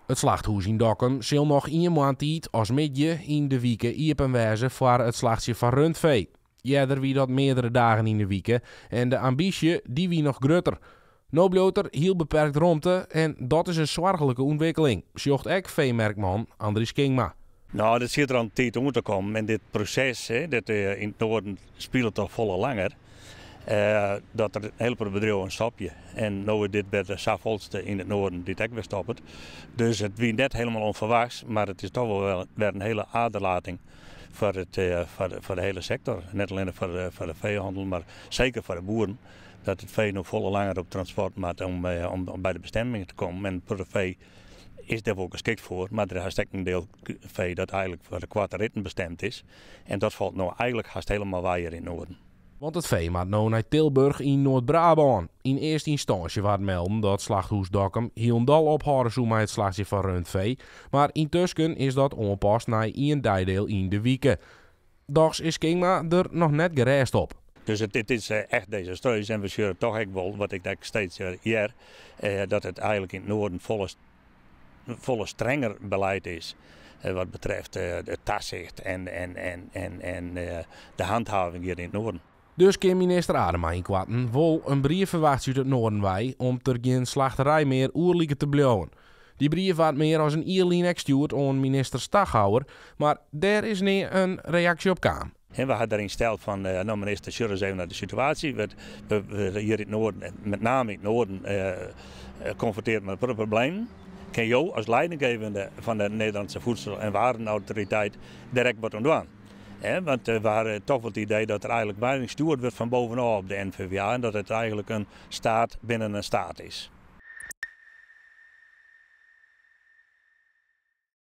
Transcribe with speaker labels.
Speaker 1: Het slachthuis in Dokkum zal nog 1 maand tijd als midje in de weken open wezen voor het slachtje van rundvee. Eerder wie dat meerdere dagen in de weken en de ambitie die wie nog groter. Nou bloot er heel beperkt ruimte en dat is een zorgelijke ontwikkeling, zegt ook veemerkman Andries Kingma.
Speaker 2: Nou, dat zit er aan de tijd om te komen. En dit proces, in het noorden speelt toch volle langer. Dat er een heleboel bedrijven een stapje. En nu is dit bij de zoveelste in het noorden die ook weer stoppen. Dus het wie net helemaal onverwachts, maar het is toch wel weer een hele aderlating voor de hele sector. Niet alleen voor de veehandel, maar zeker voor de boeren. Dat het vee nog volle langer op transport maakt om bij de bestemming te komen. En voor de vee is daar ook geschikt voor, maar er is ook een deel vee dat eigenlijk voor de kwarte ritten bestemd is. En dat valt nou eigenlijk haast helemaal waar in het noorden.
Speaker 1: Want het vee maakt nou naar Tilburg in Noord-Brabant. In eerste instantie werd melden dat slachthuis Dokkum Hielendal ophouden zou met het slachtje van rundvee. Maar intussen is dat onpast naar 1 deel in de weken. Dags is Kingma er nog net gereisd op.
Speaker 2: Dus dit is echt desastreus en we zullen toch ook wel, wat ik denk steeds hier, dat het eigenlijk in het noorden volle strenger beleid is. Wat betreft het toezicht en de handhaving hier in het noorden.
Speaker 1: Dus kan minister Adema in Kwatten wel een brief verwacht uit het noorden wij om er geen slachterij meer oerlijke te blijven. Die brief werd meer als een e-lien gestuurd aan minister Staghouwer, maar daar is niet een reactie op kwam.
Speaker 2: En we hadden daarin gesteld van, nou minister, zullen eens even naar de situatie. We hier in het noorden, met name in het noorden, confronteerd met een probleem. Kan jou als leidinggevende van de Nederlandse Voedsel- en Warenautoriteit direct wat aan doen? Want we hadden toch wel het idee dat er eigenlijk weinig gestuurd wordt van bovenaf op de NVWA en dat het eigenlijk een staat binnen een staat is.